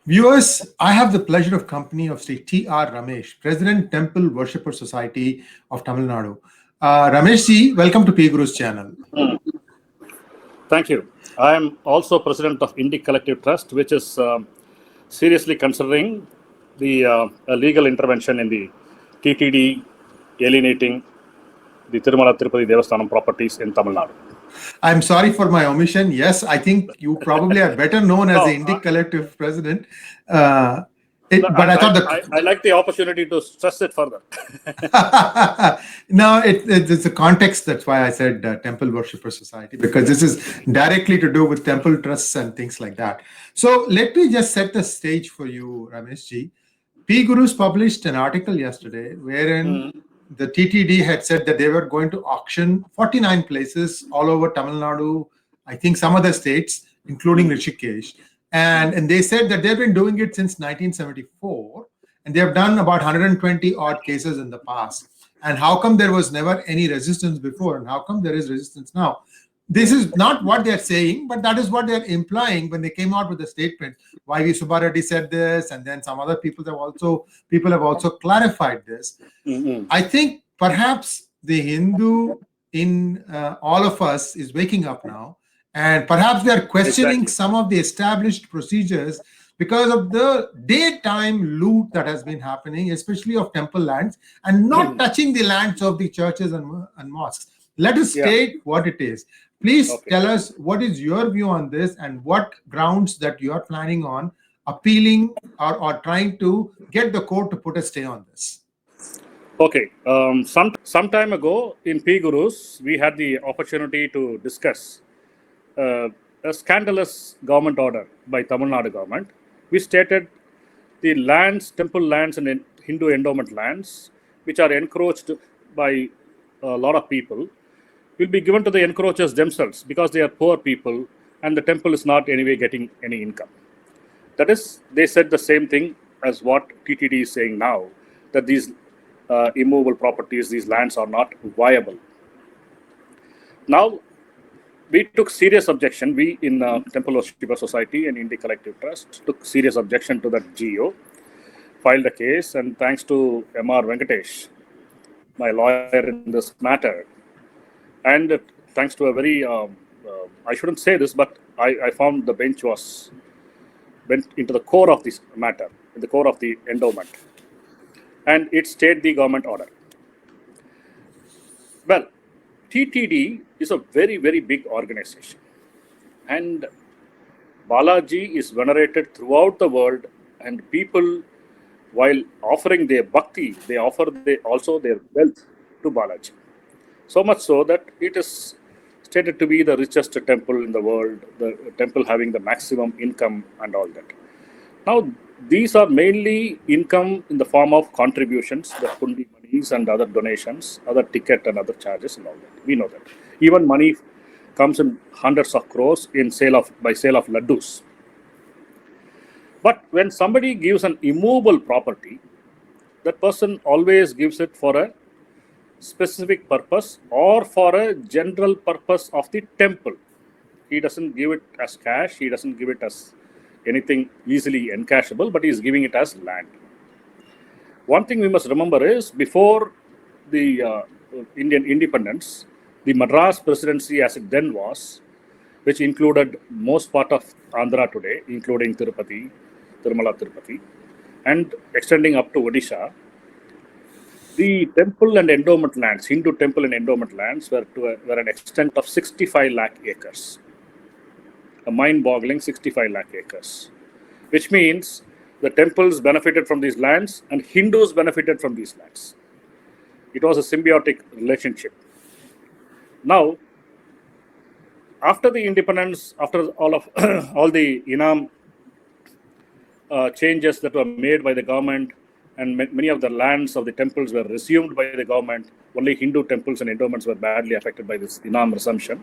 Viewers, I have the pleasure of company of Sri T.R. Ramesh, President, Temple Worshipper Society of Tamil Nadu. Ramesh ji, welcome to P Guru's channel. Thank you. I am also President of Indie Collective Trust, which is seriously considering the legal intervention in the TTD alienating the Tirumala Tirupati Devasthanam properties in Tamil Nadu. I'm sorry for my omission. Yes, I think you probably are better known as the Indie Collective President. But I thought I like the opportunity to stress it further. No, it's a context. That's why I said Temple Worshipper Society, because this is directly to do with temple trusts and things like that. So let me just set the stage for you, Ramesh ji. P Gurus published an article yesterday wherein the TTD had said that they were going to auction 49 places all over Tamil Nadu, I think some other states, including Rishikesh. And they said that they've been doing it since 1974, and they have done about 120 odd cases in the past. And how come there was never any resistance before, and how come there is resistance now? This is not what they're saying, but that is what they're implying when they came out with the statement. Y.V. Subba Reddy said this, and then some other people have also clarified this. I think perhaps the Hindu in all of us is waking up now, and perhaps they are questioning some of the established procedures because of the daytime loot that has been happening, especially of temple lands, and not touching the lands of the churches and mosques. Let us state what it is. Please tell us what is your view on this, and what grounds that you are planning on appealing or trying to get the court to put a stay on this. Okay. Some time ago in P Gurus, we had the opportunity to discuss a scandalous government order by Tamil Nadu government. We stated the lands, temple lands and Hindu endowment lands, which are encroached by a lot of people, will be given to the encroachers themselves because they are poor people and the temple is not anyway getting any income. That is, they said the same thing as what TTD is saying now, that these immovable properties, these lands are not viable. Now, we took serious objection. We in Temple Worshipper Society and Indie Collective Trust took serious objection to that GO, filed a case, and thanks to M.R. Venkatesh, my lawyer in this matter, and thanks to a very, I shouldn't say this, but I found the bench went into the core of this matter, in the core of the endowment, and it stayed the government order. Well, TTD is a very, very big organization, and Balaji is venerated throughout the world, and people, while offering their bhakti, they offer also their wealth to Balaji. So much so that it is stated to be the richest temple in the world, the temple having the maximum income and all that. Now, these are mainly income in the form of contributions, the pundi monies and other donations, other ticket and other charges and all that. We know that. Even money comes in hundreds of crores in by sale of laddus. But when somebody gives an immovable property, that person always gives it for a specific purpose or for a general purpose of the temple. He doesn't give it as cash, he doesn't give it as anything easily encashable, but he is giving it as land. One thing we must remember is, before the Indian independence, the Madras presidency as it then was, which included most part of Andhra today, including Tirupati, Tirumala Tirupati, and extending up to Odisha, the temple and endowment lands, Hindu temple and endowment lands, were an extent of 65 lakh acres. A mind-boggling 65 lakh acres. Which means the temples benefited from these lands and Hindus benefited from these lands. It was a symbiotic relationship. Now, after the independence, after all the Inam changes that were made by the government, and many of the lands of the temples were resumed by the government, only Hindu temples and endowments were badly affected by this Inam resumption.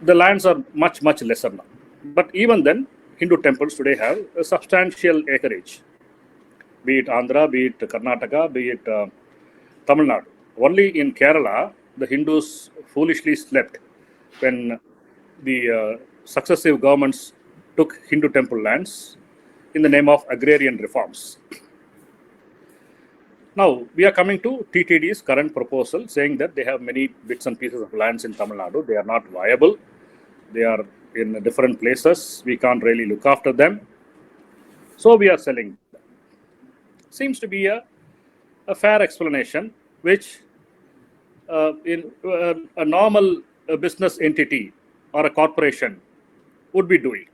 The lands are much, much lesser now. But even then, Hindu temples today have a substantial acreage, be it Andhra, be it Karnataka, be it Tamil Nadu. Only in Kerala, the Hindus foolishly slept when the successive governments took Hindu temple lands in the name of agrarian reforms. Now, we are coming to TTD's current proposal, saying that they have many bits and pieces of lands in Tamil Nadu. They are not viable. They are in different places. We can't really look after them. So we are selling them. Seems to be a fair explanation, which in a normal business entity or a corporation would be doing.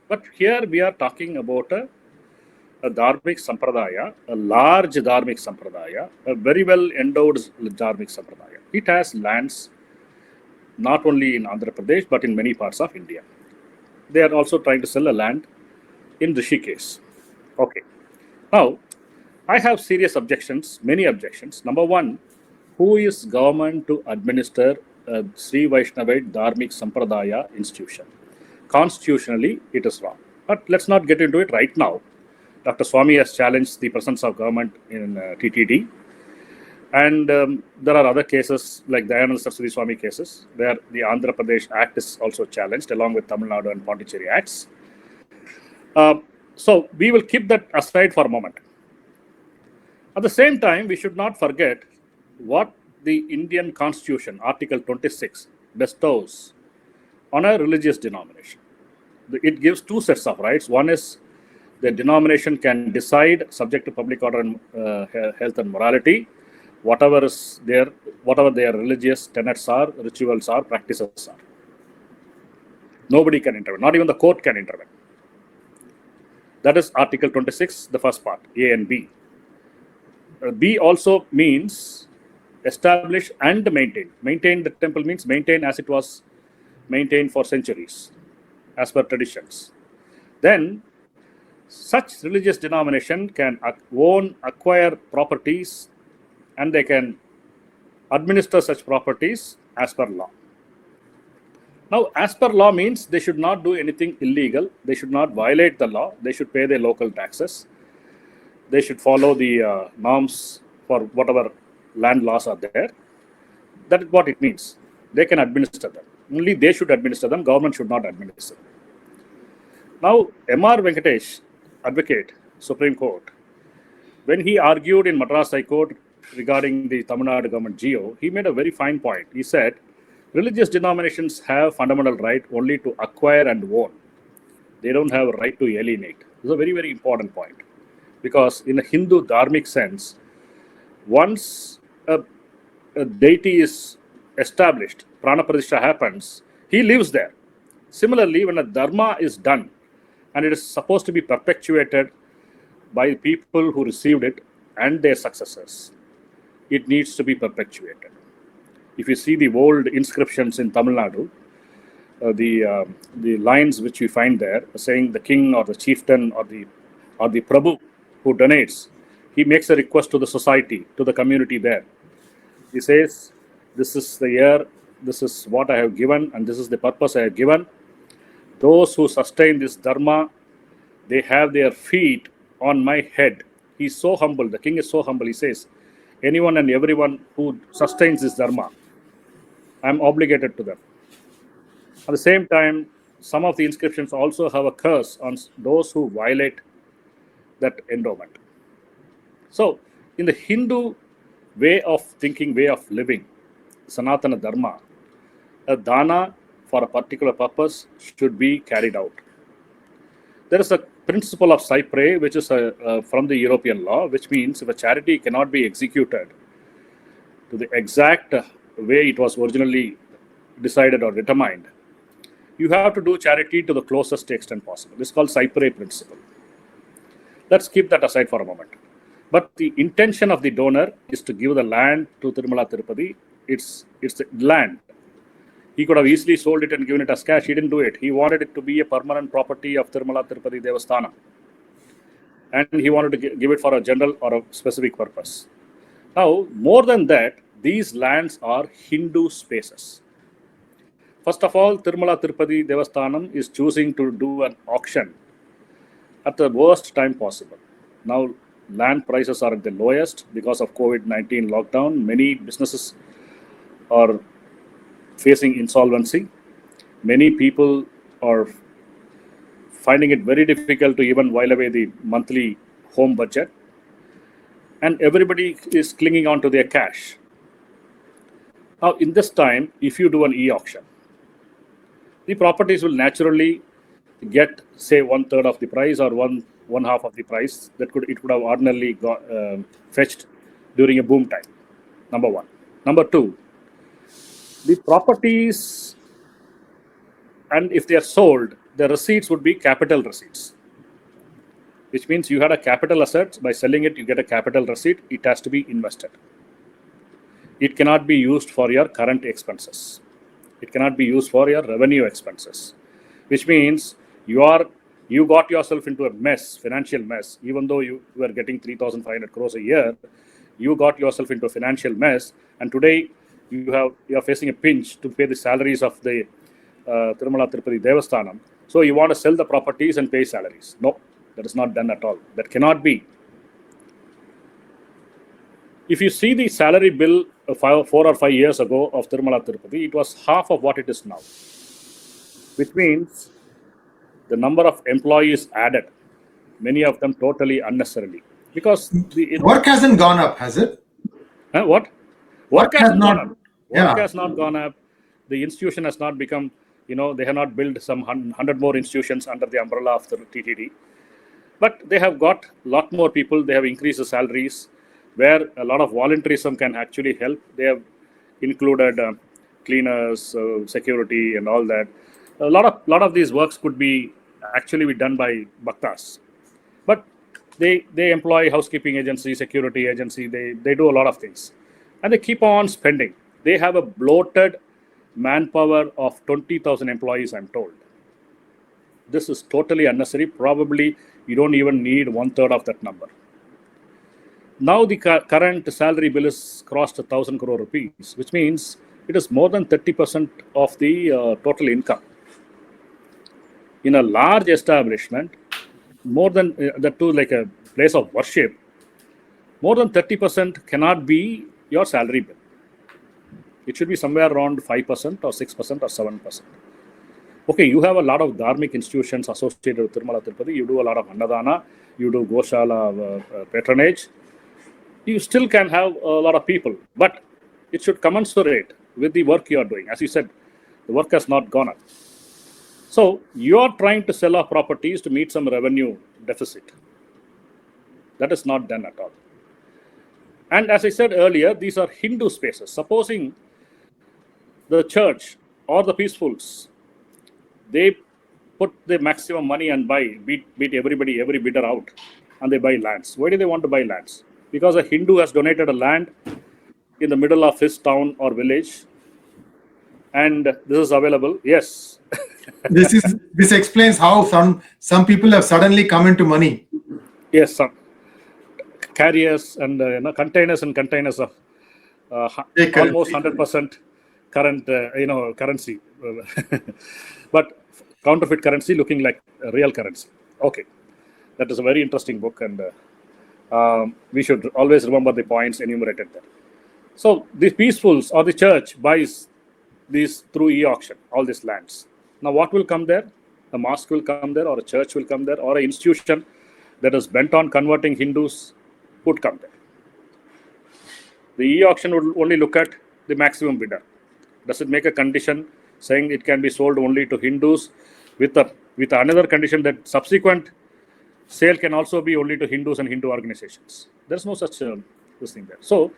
But here we are talking about a dharmic sampradaya, a large dharmic sampradaya, a very well endowed dharmic sampradaya. It has lands not only in Andhra Pradesh but in many parts of India. They are also trying to sell a land in Rishikesh. Okay. Now, I have serious objections, many objections. Number one, who is government to administer a Sri Vaishnavite Dharmic Sampradaya institution? Constitutionally, it is wrong. But let's not get into it right now. Dr. Swami has challenged the presence of government in TTD. And there are other cases like Dayananda Saraswati Swami cases where the Andhra Pradesh Act is also challenged along with Tamil Nadu and Pondicherry Acts. So we will keep that aside for a moment. At the same time, we should not forget what the Indian Constitution, Article 26, bestows on a religious denomination. It gives two sets of rights. One is the denomination can decide, subject to public order and health and morality, whatever their religious tenets are, rituals are, practices are. Nobody can intervene. Not even the court can intervene. That is Article 26, the first part, A and B. B also means establish and maintain. Maintain the temple means maintain as it was maintained for centuries, as per traditions. Then, such religious denomination can acquire properties, and they can administer such properties as per law. Now, as per law means they should not do anything illegal. They should not violate the law. They should pay their local taxes. They should follow the norms for whatever land laws are there. That is what it means. They can administer them. Only they should administer them. Government should not administer them. Now, M.R. Venkatesh, advocate, Supreme Court, when he argued in Madras High Court regarding the Tamil Nadu government GO, he made a very fine point. He said, religious denominations have fundamental right only to acquire and own. They don't have a right to alienate. This is a very, very important point. Because in a Hindu dharmic sense, once a deity is established, prana pratishtha happens, he lives there. Similarly, when a dharma is done and it is supposed to be perpetuated by people who received it and their successors, it needs to be perpetuated. If you see the old inscriptions in Tamil Nadu, the lines which we find there saying the king or the chieftain or the Prabhu who donates, he makes a request to the society, to the community there. He says, this is the year, this is what I have given, and this is the purpose I have given. Those who sustain this dharma, they have their feet on my head. He's so humble. The king is so humble. He says, anyone and everyone who sustains this dharma, I'm obligated to them. At the same time, some of the inscriptions also have a curse on those who violate that endowment. So, in the Hindu way of thinking, way of living, Sanatana Dharma, a dana for a particular purpose should be carried out. There is a principle of Cypre, which is from the European law, which means if a charity cannot be executed to the exact way it was originally decided or determined, you have to do charity to the closest extent possible. This is called Cypre principle. Let's keep that aside for a moment. But the intention of the donor is to give the land to Tirumala Tirupati. It's the land. He could have easily sold it and given it as cash. He didn't do it. He wanted it to be a permanent property of Tirumala Tirupati Devasthana. And he wanted to give it for a general or a specific purpose. Now, more than that, these lands are Hindu spaces. First of all, Tirumala Tirupati Devasthanam is choosing to do an auction at the worst time possible. Now, land prices are at the lowest because of COVID-19 lockdown. Many businesses are facing insolvency. Many people are finding it very difficult to even while away the monthly home budget, and everybody is clinging on to their cash. Now, in this time, if you do an e-auction, the properties will naturally get, say, 1/3 of the price or one half of the price that it could have ordinarily fetched during a boom time. Number one. Number two, the properties, and if they are sold, the receipts would be capital receipts, which means you had a capital asset. By selling it, you get a capital receipt. It has to be invested. It cannot be used for your current expenses. It cannot be used for your revenue expenses, which means you got yourself into a mess, financial mess. Even though you were getting 3,500 crores a year, you got yourself into a financial mess, and today you are facing a pinch to pay the salaries of the Tirumala Tirupati Devasthanam. So you want to sell the properties and pay salaries. No, that is not done at all. That cannot be. If you see the salary bill 4 or 5 years ago of Tirumala Tirupati, it was half of what it is now, which means the number of employees added, many of them totally unnecessarily, because work hasn't gone up, has it? What? Work has hasn't not- gone up. yeah. Work has not gone up. The institution has not become, they have not built some 100 more institutions under the umbrella of the TTD. But they have got a lot more people. They have increased the salaries, where a lot of volunteerism can actually help. They have included cleaners, security, and all that. A lot of these works could be actually be done by Bhaktas. But they employ housekeeping agency, security agency. They do a lot of things, and they keep on spending. They have a bloated manpower of 20,000 employees, I'm told. This is totally unnecessary. Probably you don't even need 1/3 of that number. Now the current salary bill is crossed 1,000 crore rupees, which means it is more than 30% of the total income. In a large establishment, more than that too, like a place of worship, more than 30% cannot be your salary bill. It should be somewhere around 5% or 6% or 7%. Okay, you have a lot of dharmic institutions associated with Tirumala Tirupati. You do a lot of Annadana, you do Goshala patronage. You still can have a lot of people, but it should commensurate with the work you are doing. As you said, the work has not gone up. So you are trying to sell off properties to meet some revenue deficit. That is not done at all. And as I said earlier, these are Hindu spaces. Supposing the church or the peacefuls, they put the maximum money and beat everybody, every bidder out, and they buy lands. Why do they want to buy lands? Because a Hindu has donated a land in the middle of his town or village, and this is available. Yes. This explains how some people have suddenly come into money. Yes, some carriers and containers and containers of almost 100% current currency, but counterfeit currency looking like real currency. Okay, that is a very interesting book, and we should always remember the points enumerated there. So the peacefuls or the church buys these through e-auction, all these lands. Now what will come there? A mosque will come there, or a church will come there, or an institution that is bent on converting Hindus would come there. The e-auction would only look at the maximum bidder. Does it make a condition saying it can be sold only to Hindus with another condition that subsequent sale can also be only to Hindus and Hindu organizations? There's no such this thing there. So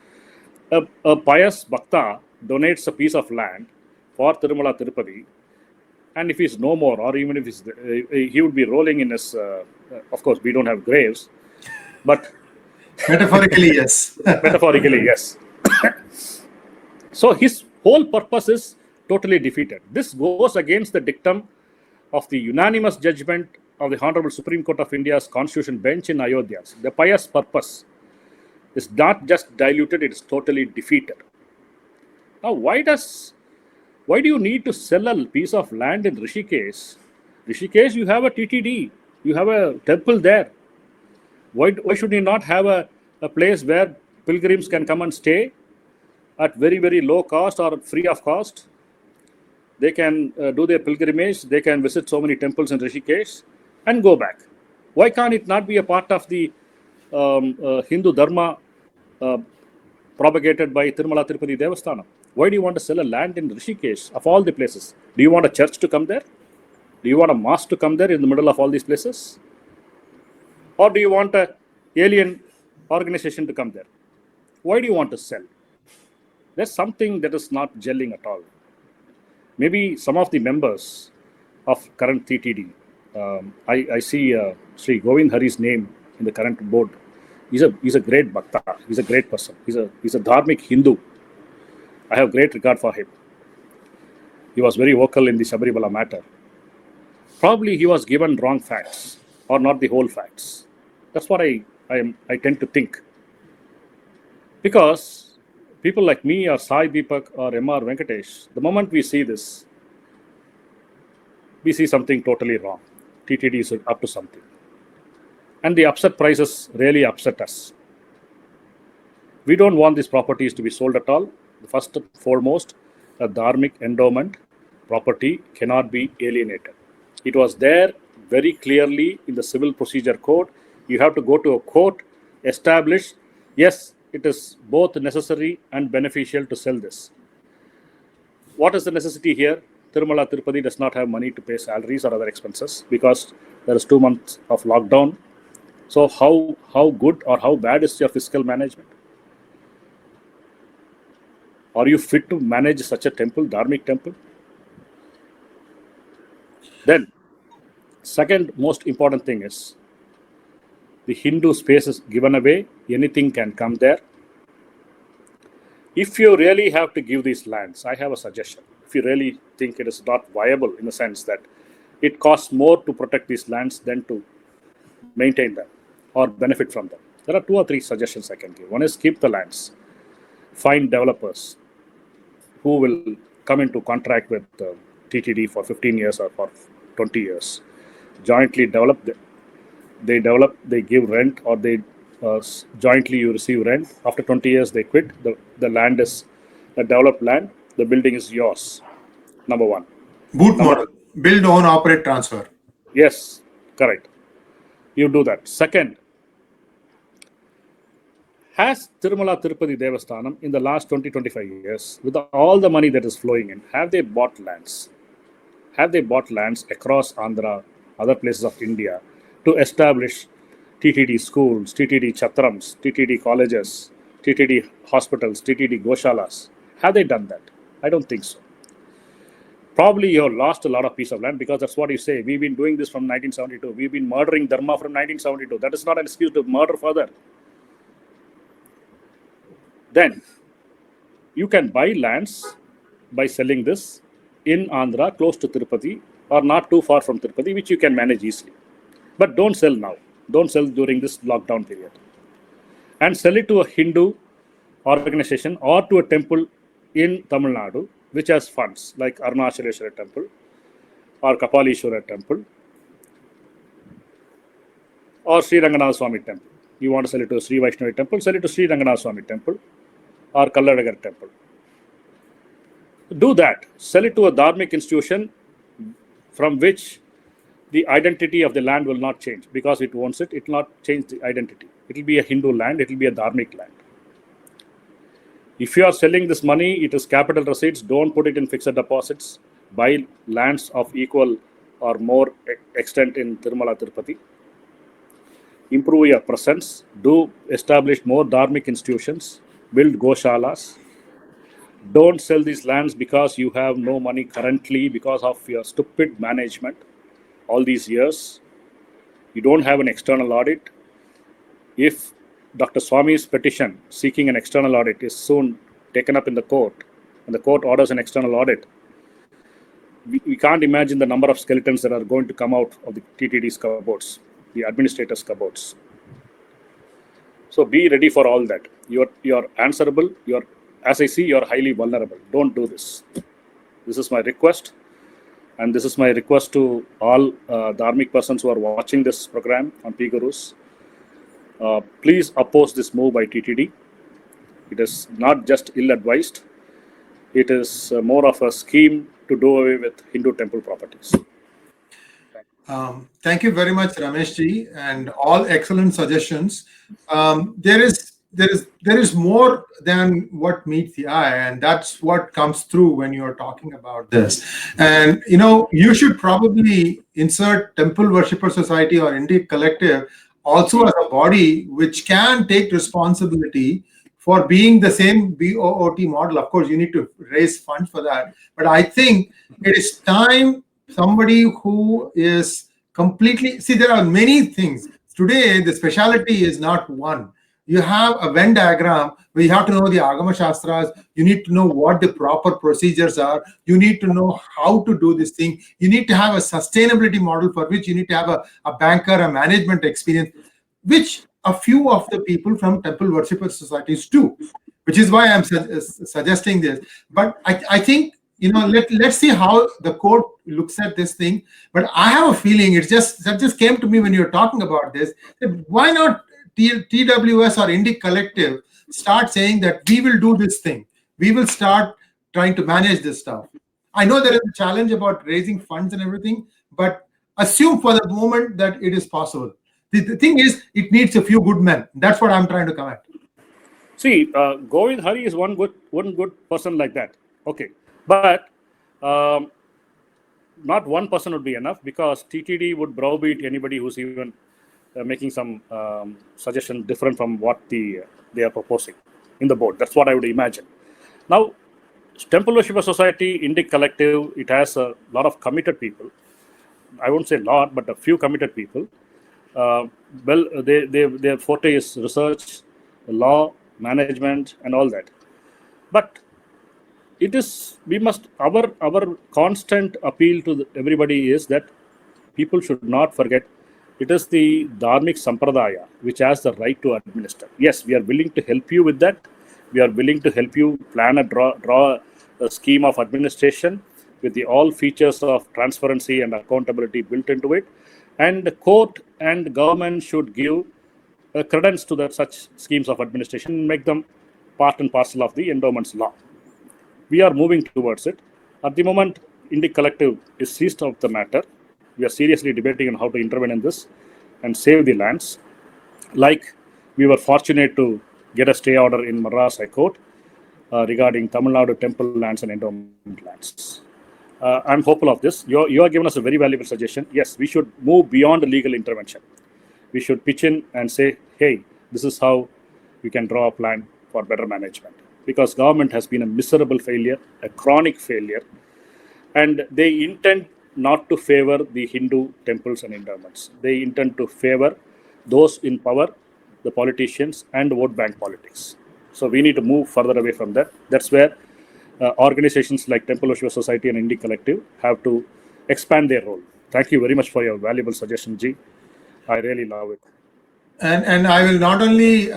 a pious Bhakta donates a piece of land for Tirumala Tirupati, and if he's no more, or even if he would be rolling in his, of course, we don't have graves, but metaphorically, yes. Metaphorically, yes. So his whole purpose is totally defeated. This goes against the dictum of the unanimous judgment of the Honorable Supreme Court of India's Constitution Bench in Ayodhya. The pious purpose is not just diluted, it is totally defeated. Now, why do you need to sell a piece of land in Rishikesh? Rishikesh, you have a TTD, you have a temple there. Why should you not have a place where pilgrims can come and stay at very, very low cost or free of cost. They can do their pilgrimage. They can visit so many temples in Rishikesh and go back. Why can't it not be a part of the Hindu Dharma propagated by Tirumala Tirupati Devasthanam? Why do you want to sell a land in Rishikesh of all the places? Do you want a church to come there? Do you want a mosque to come there in the middle of all these places? Or do you want a alien organization to come there? Why do you want to sell? There's something that is not gelling at all. Maybe some of the members of current TTD, I see Sri Govind Hari's name in the current board. He's a great bhakta. He's a great person. He's a dharmic Hindu. I have great regard for him. He was very vocal in the Sabarimala matter. Probably he was given wrong facts or not the whole facts. That's what I tend to think. Because people like me or Sai Deepak or M.R. Venkatesh, the moment we see this, we see something totally wrong. TTD is up to something. And the upset prices really upset us. We don't want these properties to be sold at all. The first and foremost, a dharmic endowment property cannot be alienated. It was there very clearly in the Civil Procedure Code. You have to go to a court, establish, yes, it is both necessary and beneficial to sell this. What is the necessity here? Tirumala Tirupati does not have money to pay salaries or other expenses because there is 2 months of lockdown. So how good or how bad is your fiscal management? Are you fit to manage such a temple, dharmic temple? Then, second most important thing is the Hindu space is given away. Anything can come there. If you really have to give these lands, I have a suggestion. If you really think it is not viable in the sense that it costs more to protect these lands than to maintain them or benefit from them, there are 2 or 3 suggestions I can give. One is keep the lands, find developers who will come into contract with TTD for 15 years or for 20 years, jointly develop they give rent, or they jointly you receive rent. After 20 years they quit. The land is a developed land. The building is yours. Number one. Boot model. Build, own, operate, transfer. Yes, correct. You do that. Second, has Tirumala Tirupati Devasthanam in the last 20-25 years, with all the money that is flowing in, have they bought lands? Have they bought lands across Andhra, other places of India, to establish TTD schools, TTD chatrams, TTD colleges, TTD hospitals, TTD goshalas? Have they done that? I don't think so. Probably you have lost a lot of piece of land because that's what you say. We've been doing this from 1972. We've been murdering Dharma from 1972. That is not an excuse to murder further. Then you can buy lands by selling this in Andhra, close to Tirupati, or not too far from Tirupati, which you can manage easily. But don't sell now. Don't sell during this lockdown period. And sell it to a Hindu organization or to a temple in Tamil Nadu, which has funds like Arunachaleshwara temple or Kapalishwara temple or Sri Ranganath Swami temple. You want to sell it to Sri Vaishnavi temple, sell it to Sri Ranganath Swami temple or Kalladagar temple. Do that. Sell it to a dharmic institution from which the identity of the land will not change because it owns it. It will not change the identity. It will be a Hindu land. It will be a dharmic land. If you are selling this money, it is capital receipts. Don't put it in fixed deposits. Buy lands of equal or more extent in Tirumala Tirupati. Improve your presence. Do establish more dharmic institutions. Build goshalas. Don't sell these lands because you have no money currently because of your stupid management all these years. You don't have an external audit. If Dr. Swami's petition seeking an external audit is soon taken up in the court, and the court orders an external audit, we can't imagine the number of skeletons that are going to come out of the TTD's cupboards, the administrators' cupboards. So be ready for all that. You're answerable. As I see, you're highly vulnerable. Don't do this. This is my request. And this is my request to all dharmic persons who are watching this program on P Gurus. Please oppose this move by TTD. It is not just ill-advised. It is more of a scheme to do away with Hindu temple properties. Thank you very much, Ramesh ji, and all excellent suggestions. There is more than what meets the eye, and that's what comes through when you're talking about this. And you should probably insert Temple Worshipper Society or Indic Collective also as a body which can take responsibility for being the same BOOT model. Of course, you need to raise funds for that, but I think it is time somebody who is completely, see, there are many things. Today, the specialty is not one. You have a Venn diagram where you have to know the Agama Shastras, you need to know what the proper procedures are, you need to know how to do this thing, you need to have a sustainability model for which you need to have a banker, a management experience, which a few of the people from Temple Worshipper Societies do, which is why I'm suggesting this. But I think, let's see how the court looks at this thing. But I have a feeling that just came to me when you were talking about this. That why not TWS or Indic Collective start saying that we will do this thing? We will start trying to manage this stuff. I know there is a challenge about raising funds and everything, but assume for the moment that it is possible. The thing is, it needs a few good men. That's what I'm trying to come at. See, Govind Hari is one good person like that. Okay. But not one person would be enough, because TTD would browbeat anybody who's even making some suggestion different from what they are proposing in the board. That's what I would imagine. Now, Temple Worshipper Society, Indic Collective, it has a lot of committed people. I won't say a lot, but a few committed people. Their forte is research, law, management, and all that. But our constant appeal to everybody is that people should not forget it is the Dharmic Sampradaya which has the right to administer. Yes, we are willing to help you with that. We are willing to help you plan draw a scheme of administration with all features of transparency and accountability built into it. And the court and government should give credence to such schemes of administration and make them part and parcel of the endowments law. We are moving towards it. At the moment, Indic Collective is seized of the matter. We are seriously debating on how to intervene in this and save the lands. Like, we were fortunate to get a stay order in Madras High Court regarding Tamil Nadu temple lands and endowment lands. I'm hopeful of this. You are giving us a very valuable suggestion. Yes, we should move beyond legal intervention. We should pitch in and say, hey, this is how we can draw a plan for better management. Because government has been a miserable failure, a chronic failure, and they intend not to favor the Hindu temples and endowments. They intend to favor those in power, the politicians, and vote bank politics. So we need to move further away from that. That's where organizations like Temple Worshipper Society and Indic Collective have to expand their role. Thank you very much for your valuable suggestion, Ji. I really love it. And I will not only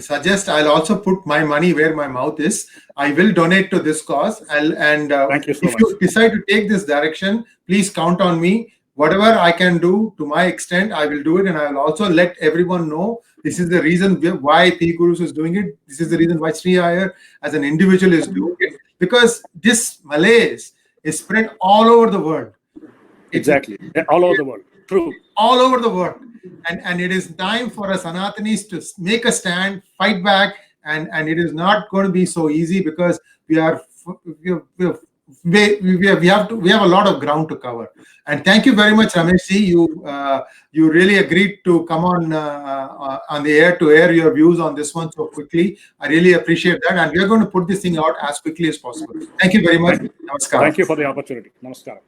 suggest, I'll also put my money where my mouth is. I will donate to this cause. Thank you so much. If you decide to take this direction, please count on me. Whatever I can do to my extent, I will do it. And I will also let everyone know this is the reason why P Gurus is doing it. This is the reason why Sri Iyer as an individual is doing it. Because this malaise is spread all over the world. Exactly. All over the world. True. All over the world. And it is time for us Sanatanis to make a stand, fight back, and it is not going to be so easy, because we have a lot of ground to cover. And thank you very much, Ramesh ji. You really agreed to come on the air to air your views on this one so quickly. I really appreciate that, and we are going to put this thing out as quickly as possible. Thank you very much. Namaskar. Thank you for the opportunity. Namaskar.